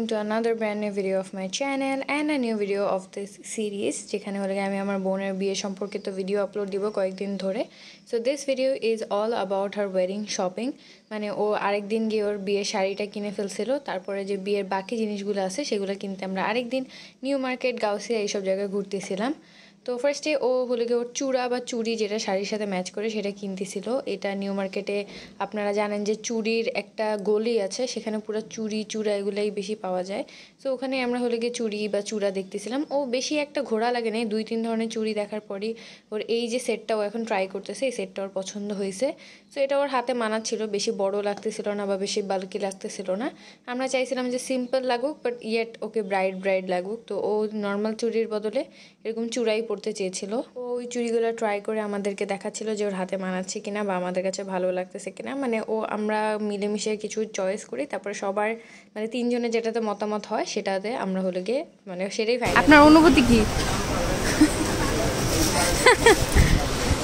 welcome to another brand new video of my channel and a new video of this series যেখানে হলো আমি আমার বোনের বিয়ে সম্পর্কিত ভিডিও আপলোড দিব কয়েকদিন ধরে। So this video is all about her wedding shopping, মানে ও আরেকদিন গিয়ে ওর বিয়ের শাড়িটা কিনে ফেলছিল, তারপরে যে বিয়ের বাকি জিনিসগুলো আছে সেগুলো কিনতে আমরা আরেকদিন নিউ মার্কেট, গাউসিয়া এইসব জায়গায় ঘুরতেছিলাম। তো ফার্স্টে ও হলো গিয়ে ওর চূড়া বা চুড়ি যেটা শাড়ির সাথে ম্যাচ করে সেটা কিনতেছিল। এটা নিউ মার্কেটে আপনারা জানেন যে চুড়ির একটা গলি আছে, সেখানে পুরো চুড়ি চূড়া এগুলাই বেশি পাওয়া যায়। সো ওখানে আমরা হলো গিয়ে চুড়ি বা চূড়া দেখতেছিলাম। ও বেশি একটা ঘোরা লাগে নাই, 2-3 ধরনের চুড়ি দেখার পরই ওর এই যে সেটটা ও এখন ট্রাই করতেছে, এই সেটটা ওর পছন্দ হয়েছে। সো এটা ওর হাতে মানাচ্ছিল, বেশি বড় লাগতেছিল না বা বেশি বাল্কি লাগতেছিল না। আমরা চাইছিলাম যে সিম্পল লাগুক বাট ইয়েট ওকে ব্রাইড লাগুক। তো ও নর্মাল চুড়ির বদলে এরকম চূড়াই পড়তে চেয়েছিল। ওই চুড়িগুলো ট্রাই করে আমাদেরকে দেখাচ্ছিল যে ওর হাতে মানাচ্ছে কিনা বা আমাদের কাছে ভালো লাগতেছে কিনা। মানে আমরা মিলেমিশে কিছু চয়েস করি, তারপরে সবার মানে 3 জনের যেটাতে মতামত হয় সেটাতে আমরা হলো গিয়ে মানে সেটাই ফাইনাল। আপনার অনুভূতি কি?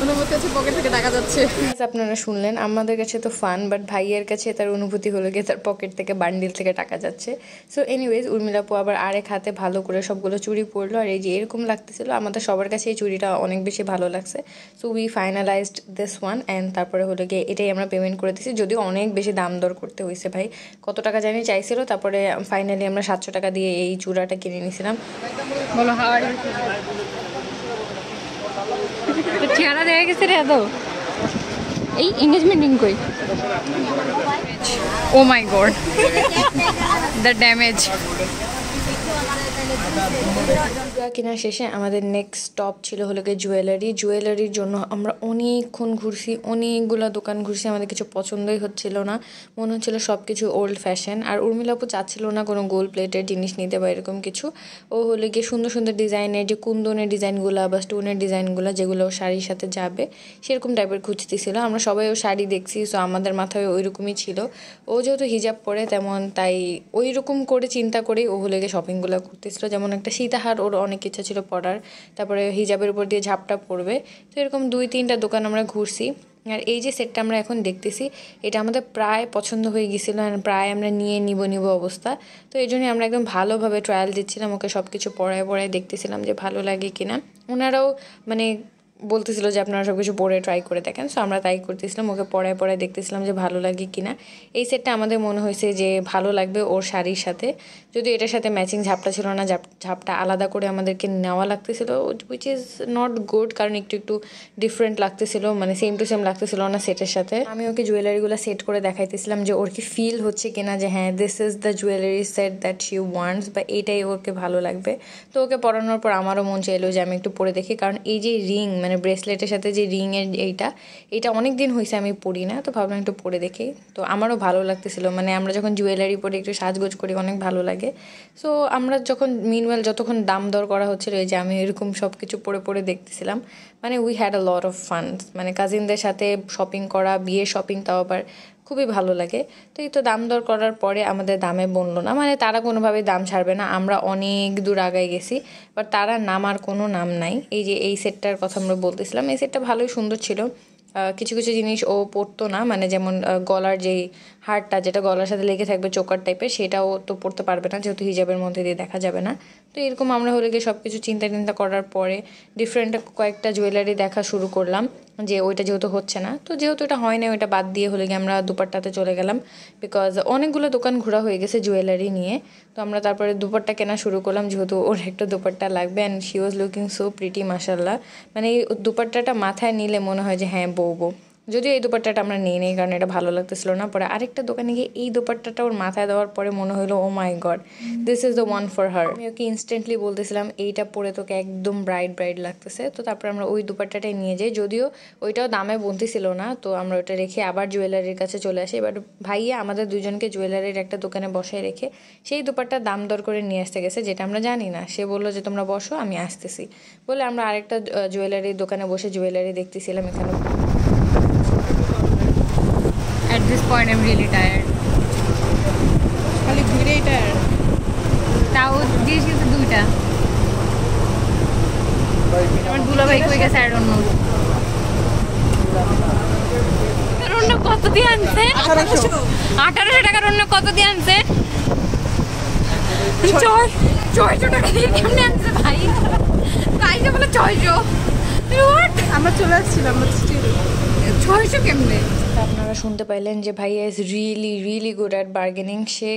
অনুভূতি আছে পকেট থেকে টাকা যাচ্ছে। আপনারা শুনলেন, আমাদের কাছে তো ফান, বাট ভাইয়ের কাছে তার অনুভূতি হলো গিয়ে তার পকেট থেকে বান্ডিল থেকে টাকা যাচ্ছে। সো এনিওয়েজ উর্মিলাপু আবার আরেক হাতে ভালো করে সবগুলো চুড়ি পরলো, আর এই যে এরকম লাগতেছিল আমাদের সবার কাছে এই চুড়িটা অনেক বেশি ভালো লাগছে। So we finalised this one and তারপরে হলো গিয়ে এটাই আমরা পেমেন্ট করে দিচ্ছি, যদিও অনেক বেশি দাম দর করতে হয়েছে। ভাই কত টাকা জানি চাইছিল, তারপরে ফাইনালি আমরা 700 টাকা দিয়ে এই চূড়াটা কিনে নিয়েছিলাম। বলো হাওয়ার চেহারা দেখা গেছে রে এত। এই এঙ্গেজমেন্ট রিং কই? ও মাই গড, দ্য ড্যামেজ। কেনা শেষে আমাদের নেক্সট স্টপ ছিল হলো গিয়ে জুয়েলারির জন্য আমরা অনেকক্ষণ ঘুরছি, অনেকগুলো দোকান ঘুরছি, আমাদের কিছু পছন্দই হচ্ছিল না, মনে হচ্ছিল সব কিছু ওল্ড ফ্যাশন। আর উর্মিলাপু চাচ্ছিল না কোনো গোল্ড প্লেটের জিনিস নিতে বা এরকম কিছু। ও হলো গিয়ে সুন্দর সুন্দর ডিজাইনের যে কুন্দনের ডিজাইনগুলো বা স্টোনের ডিজাইনগুলো যেগুলো শাড়ির সাথে যাবে সেরকম টাইপের খুঁজতেছিল। আমরা সবাই ও শাড়ি দেখছি, সো আমাদের মাথায় ওই রকমই ছিল। ও যেহেতু হিজাব পরে তেমন, তাই ওই রকম করে চিন্তা করেই ও হলো গিয়ে শপিংগুলো করতেছিল। যেমন একটা সীতাহার ওর অনেক ইচ্ছা ছিল পরার, তারপরে হিজাবের উপর দিয়ে ঝাপটা পরবে। তো এরকম 2-3টা দোকান আমরা ঘুরছি। আর এই যে সেটটা আমরা এখন দেখতেছি এটা আমাদের প্রায় পছন্দ হয়ে গেছিলো, আর প্রায় আমরা নিয়ে নিব অবস্থা। তো এই জন্যই আমরা একদম ভালোভাবে ট্রায়াল দিচ্ছিলাম, ওকে সব কিছু পরায় দেখতেছিলাম যে ভালো লাগে কিনা। ওনারাও মানে বলতেছিল যে আপনারা সব কিছু পরে ট্রাই করে দেখেন। সো আমরা তাই করতেছিলাম, ওকে পরায় দেখতেছিলাম যে ভালো লাগে কিনা। এই সেটটা আমাদের মনে হয়েছে যে ভালো লাগবে ওর শাড়ির সাথে, যদি এটার সাথে ম্যাচিং ঝাপটা ছিল না, ঝাপটা আলাদা করে আমাদেরকে নেওয়া লাগতেছিল, উইচ ইজ নট গুড, কারণ একটু ডিফারেন্ট লাগতেছিল, মানে সেম টু সেম লাগতেছিল না সেটের সাথে। আমি ওকে জুয়েলারিগুলো সেট করে দেখাইতেছিলাম যে ওর কি ফিল হচ্ছে কিনা যে হ্যাঁ this is the jewellery said that she wants, বা এইটাই ওকে ভালো লাগবে। তো ওকে পরানোর পর আমারও মন চাইলো যে আমি একটু পরে দেখি, কারণ এই যে রিং মানে ব্রেসলেটের সাথে যে রিংয়ের এইটা অনেক দিন হয়েছে আমি পরি না, তো ভাবলাম একটু পরে দেখি। তো আমারও ভালো লাগতেছিল, মানে আমরা যখন জুয়েলারি পরে একটু সাজগোজ করি অনেক ভালো লাগে। সো আমরা যখন মিনওয়েল যতক্ষণ দাম দর করা হচ্ছিল এই যে আমি এরকম সব কিছু পরে দেখতেছিলাম, মানে we had a lot of fun. মানে কাজিনদের সাথে শপিং করা, বিয়ে শপিং, তাও আবার খুবই ভালো লাগে। তো এই তো দাম দর করার পরে আমাদের দামে বললো না, মানে তারা কোনোভাবেই দাম ছাড়বে না। আমরা অনেক দূর আগায় গেছি, বাট তারা নামার কোনো নাম নাই। এই যে এই সেটটার কথা আমরা বলতেছিলাম, এই সেটটা ভালোই সুন্দর ছিল। কিছু জিনিস ও পরতো না, মানে যেমন গলার যেই হারটা যেটা গলার সাথে লেগে থাকবে চোকার টাইপের, সেটাও তো পরতে পারবে না যেহেতু হিজাবের মধ্যে দিয়ে দেখা যাবে না। তো এরকম আমরা হলে গিয়ে সব কিছু চিন্তা করার পরে ডিফারেন্ট কয়েকটা জুয়েলারি দেখা শুরু করলাম, যে ওইটা যেহেতু হচ্ছে না, তো যেহেতু এটা হয় না ওইটা বাদ দিয়ে হলে গিয়ে আমরা দুপাট্টাতে চলে গেলাম, বিকজ অনেকগুলো দোকান ঘোরা হয়ে গেছে জুয়েলারি নিয়ে। তো আমরা তারপরে দুপাট্টা কেনা শুরু করলাম, যেহেতু ওর একটা দুপাট্টা লাগবে, and she was looking so pretty মাশাল্লাহ। মানে এই দুপাট্টাটা মাথায় নিলে মনে হয় যে হ্যাঁ বউ। যদিও এই দুপাট্টাটা আমরা নিই নেই, কারণ এটা ভালো লাগতেছিল না। পরে আরেকটা দোকানে গিয়ে এই দুপাট্টাটা ওর মাথায় দেওয়ার পরে মনে হলো oh my God, this is the one for her. আমি ওকে ইনস্ট্যান্টলি বলতেছিলাম এইটা পরে তোকে একদম ব্রাইড লাগতেছে। তো তারপর আমরা ওই দুপাট্টাটাই নিয়ে যাই, যদিও ওইটাও দামে বলতেছিল না। তো আমরা ওটা রেখে আবার জুয়েলারির কাছে চলে আসি। এবার ভাইয়া আমাদের দুজনকে জুয়েলারির একটা দোকানে বসায় রেখে সেই দুপাট্টা দাম দর করে নিয়ে আসতে গেছে, যেটা আমরা জানি না। সে বললো যে তোমরা বসো, আমি আসতেছি বলে আমরা আরেকটা জুয়েলারির দোকানে বসে জুয়েলারি দেখতেছিলাম। এখানে At this point I'm really tired. খালি ঘুরেই টায়ার্ড। তাও দিয়েছি কিন্তু 2টা। আমার দুলাভাই কই গেছে I don't know. অন্য কত দিয়ে আনছে? 1800 টাকার অন্য কত দিয়ে আনছে? 600 টাকা দিয়ে কেমনে আনছে ভাই? প্রাইসে বলে 600। আমরা চলে আসছিলাম 600 কেমনে? আপনারা শুনতে পাইলেন যে ভাইয়া is really really good at bargaining. সে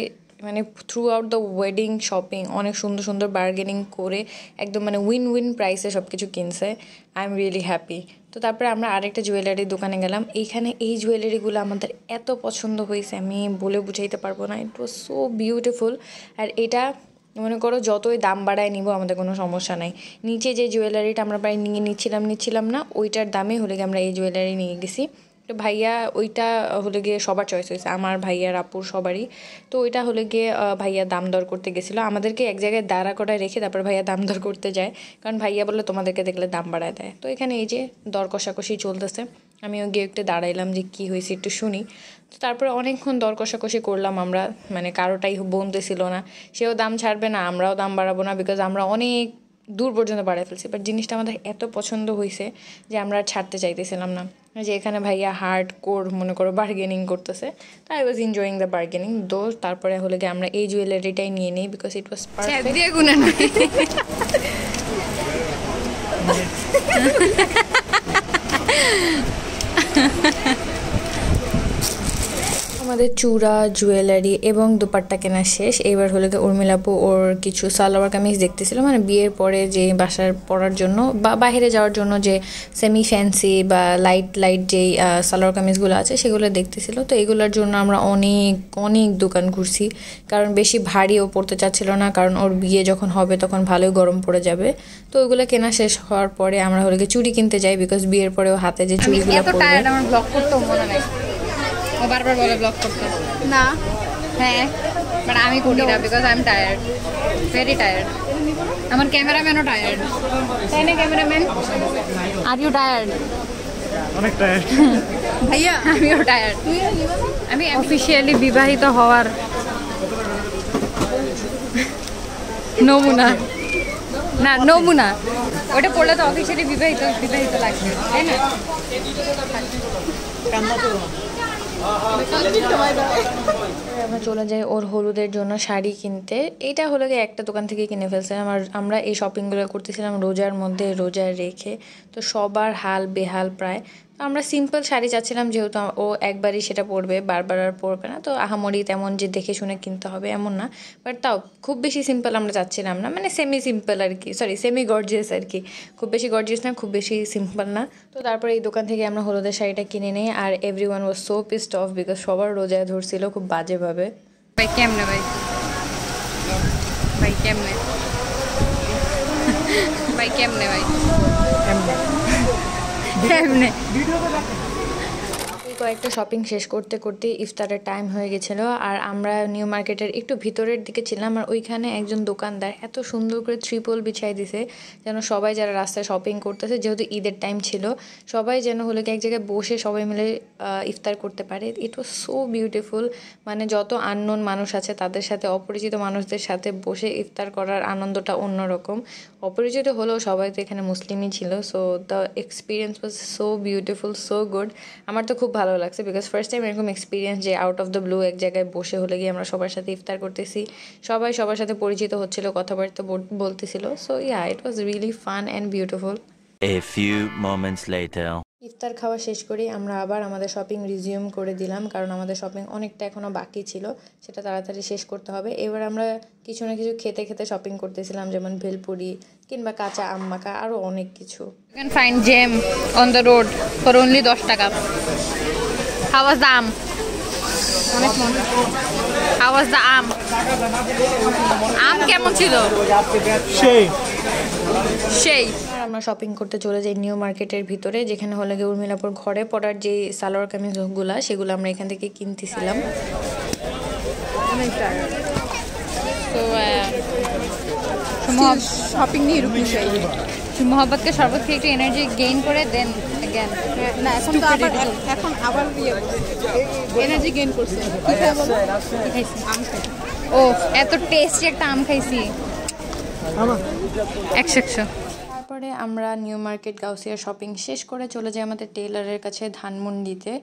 মানে throughout the wedding shopping অনেক সুন্দর সুন্দর বার্গেনিং করে একদম মানে উইন উইন প্রাইসে সব কিছু কিনছে। I am really happy. তো তারপরে আমরা আরেকটা জুয়েলারির দোকানে গেলাম। এইখানে এই জুয়েলারিগুলো আমাদের এত পছন্দ হয়েছে আমি বলে বুঝাইতে পারবো না। ইট ওয়াজ সো বিউটিফুল। আর এটা মনে করো যতই দাম বাড়ায় নিব আমাদের কোনো সমস্যা নাই। নিচে যে জুয়েলারিটা আমরা প্রায় নিচ্ছিলাম না, ওইটার দামে হলে গিয়ে আমরা এই জুয়েলারি নিয়ে গেছি। তো ভাইয়া ওইটা হলে গিয়ে সবার চয়েস হয়েছে, আমার ভাইয়ার আপুর সবারই। তো ওইটা হলে গিয়ে ভাইয়া দাম দর করতে গেছিলো, আমাদেরকে এক জায়গায় দাঁড়া করায় রেখে তারপর ভাইয়া দাম দর করতে যায়, কারণ ভাইয়া বলে তোমাদেরকে দেখলে দাম বাড়ায় দেয়। তো এখানে এই যে দর কষাকষি চলতেছে, আমিও গিয়ে একটু দাঁড়াইলাম যে কী হয়েছে একটু শুনি। তো তারপরে অনেকক্ষণ দর কষাকষি করলাম আমরা, মানে কারোটাই বলতেছিল না, সেও দাম ছাড়বে না আমরাও দাম বাড়াবো না, বিকজ আমরা অনেক দূর পর্যন্ত বাড়ায় ফেলছি। বাট জিনিসটা আমাদের এত পছন্দ হয়েছে যে আমরা আর ছাড়তে চাইতেছিলাম না। যে এখানে ভাইয়া হার্ড কোর মনে করো বার্গেনিং করতেছে, তো I was enjoying the bargaining দো। তারপরে হলে গিয়ে আমরা এই জুয়েলারিটাই নিয়ে নিই বিকজ ইট ওয়াজ আমাদের চূড়া জুয়েলারি এবং দুপাট্টা কেনা শেষ। এবার হলে উর্মিলাপু ওর কিছু সালোয়ার কামিজ দেখতেছিল, মানে বিয়ের পরে যে বাসার পরার জন্য বা বাইরে যাওয়ার জন্য যে সেমি ফ্যান্সি বা লাইট যেই সালোয়ার কামিজগুলো আছে সেগুলো দেখতেছিল। তো এগুলোর জন্য আমরা অনেক দোকান ঘুরছি, কারণ বেশি ভারী ও পড়তে চাচ্ছিল না, কারণ ওর বিয়ে যখন হবে তখন ভালোই গরম পড়ে যাবে। তো ওইগুলো কেনা শেষ হওয়ার পরে আমরা হলে চুড়ি কিনতে যাই, বিকজ বিয়ের পরেও হাতে যে চুড়িগুলো পরবে। আমার ব্লগ করতেও মনে নেই, ও বারবার বলে ব্লগ করতে না। হ্যাঁ বাট আমি করি না because I am tired, very tired. আমার ক্যামেরাম্যানও টায়ার্ড, তাই না ক্যামেরাম্যান? Are you tired? অনেক টায়ার্ড ভাইয়া আমিও টায়ার্ড। আমি অফিসিয়ালি বিবাহিত হওয়ার নমুনা, না নমুনা ওটা পড়লে তো অফিসিয়ালি বিবাহিত লাগবে, তাই না? আমরা চলে যাই ওর হলুদের জন্য শাড়ি কিনতে। এইটা হলো গিয়ে একটা দোকান থেকে কিনে ফেলছিলাম, আর আমরা এই শপিংগুলো করতেছিলাম রোজার মধ্যে, রোজা রেখে। তো সবার হাল বেহাল প্রায়। তো আমরা সিম্পল শাড়ি চাচ্ছিলাম, যেহেতু ও একবারই সেটা পরবে, বারবার আর পরবে না। তো আহামরি তেমন যে দেখে শুনে কিনতে হবে এমন না, বাট তাও খুব বেশি সিম্পল আমরা চাচ্ছিলাম না, মানে সেমি সিম্পল আর কি, সেমি গর্জিয়াস আর কি, খুব বেশি গর্জিয়াস না খুব বেশি সিম্পল না। তো তারপরে এই দোকান থেকে আমরা হলুদের শাড়িটা কিনে নিই, আর everyone was so pissed off because সবার রোজায় ধরছিল খুব বাজেভাবে। ভাই কেমনে ভাই কেমনে ভাই কেমনে ভাই কেমনে কয়েকটা শপিং শেষ করতে করতে ইফতারের টাইম হয়ে গেছিলো, আর আমরা নিউ মার্কেটের একটু ভিতরের দিকে ছিলাম। আর ওইখানে একজন দোকানদার এত সুন্দর করে ত্রিপল বিছাই দিছে যেন সবাই যারা রাস্তায় শপিং করতেছে, যেহেতু ঈদের টাইম ছিল, সবাই যেন হলো এক জায়গায় বসে সবাই মিলে ইফতার করতে পারে। ইট ওয়াজ সো বিউটিফুল। মানে যত আননোন মানুষ আছে তাদের সাথে অপরিচিত মানুষদের সাথে বসে ইফতার করার আনন্দটা অন্যরকম। অপরিচিত হলেও সবাই তো এখানে মুসলিমই ছিল, so the experience was so beautiful, so good. আমার তো খুব ভালো লাগছে বিকজ ফার্স্ট টাইম এরকম এক্সপিরিয়েন্স যে আউট অফ দ্য ব্লু এক জায়গায় বসে হলে গিয়ে আমরা সবার সাথে ইফতার করতেছি, সবাই সবার সাথে পরিচিত হচ্ছিল, কথাবার্তা বলতেছিল। So yeah, it was really fun and beautiful. A few moments later. ইফতার খাওয়া শেষ করেই আমরা আবার আমাদের শপিং রিজিউম করে দিলাম, কারণ আমাদের শপিং অনেকটা এখনও বাকি ছিল, সেটা তাড়াতাড়ি শেষ করতে হবে। এবার আমরা কিছু না কিছু খেতে শপিং করতেছিলাম, যেমন ভেলপুরি কিংবা কাঁচা আম মাখা, আরও অনেক কিছু। You can find jam on the road for only 10 টাকা। How was the আম? অনেক মজা। How was the আম? আম কেমন ছিল? সেই। আমরা শপিং করতে চলে যাই নিউ মার্কেটের ভিতরে, যেখানে হলে গিয়ে উর্মিলাপুর ঘরে পড়ার যে সালোয়ার কামিজগুলো সেগুলো আমরা এখান থেকে কিনতেছিলাম। শপিং নিয়ে এরকম মোহাম্মদকে শরবত খেয়ে একটু এনার্জি গেইন করে দেন অ্যাগেন। না, এখন আবার এনার্জি গেইন করছে। ও এত টেস্টি একটা আম খাইছি। 100 তারপরে আমরা নিউ মার্কেট গাউসিয়া শপিং শেষ করে চলে যাই আমাদের টেইলারের কাছে ধানমন্ডিতে।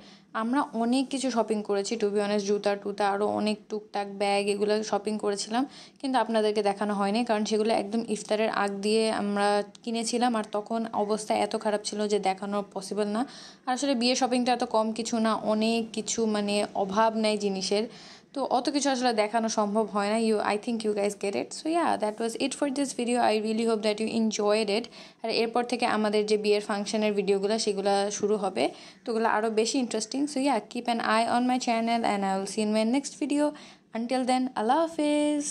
আমরা অনেক কিছু শপিং করেছি, টু বি অনেস্ট, জুতা টুতা আরও অনেক টুকটাক ব্যাগ এগুলো শপিং করেছিলাম, কিন্তু আপনাদেরকে দেখানো হয়নি কারণ সেগুলো একদম ইফতারের আগ দিয়ে আমরা কিনেছিলাম, আর তখন অবস্থা এত খারাপ ছিল যে দেখানো পসিবল না। আর আসলে বিয়ে শপিংটা এত কম কিছু না, অনেক কিছু মানে অভাব নেই জিনিসের, তো অত কিছু আসলে দেখানো সম্ভব হয় না। I think you guys get it. So that was it for this video. I really hope that you enjoyed it. আর এরপর থেকে আমাদের যে বিয়ের ফাংশনের ভিডিওগুলো সেগুলো শুরু হবে, তো ওগুলো আরও বেশি interesting. So keep an eye on my channel and I will see in my next video. Until then, আল্লাহ হাফেজ।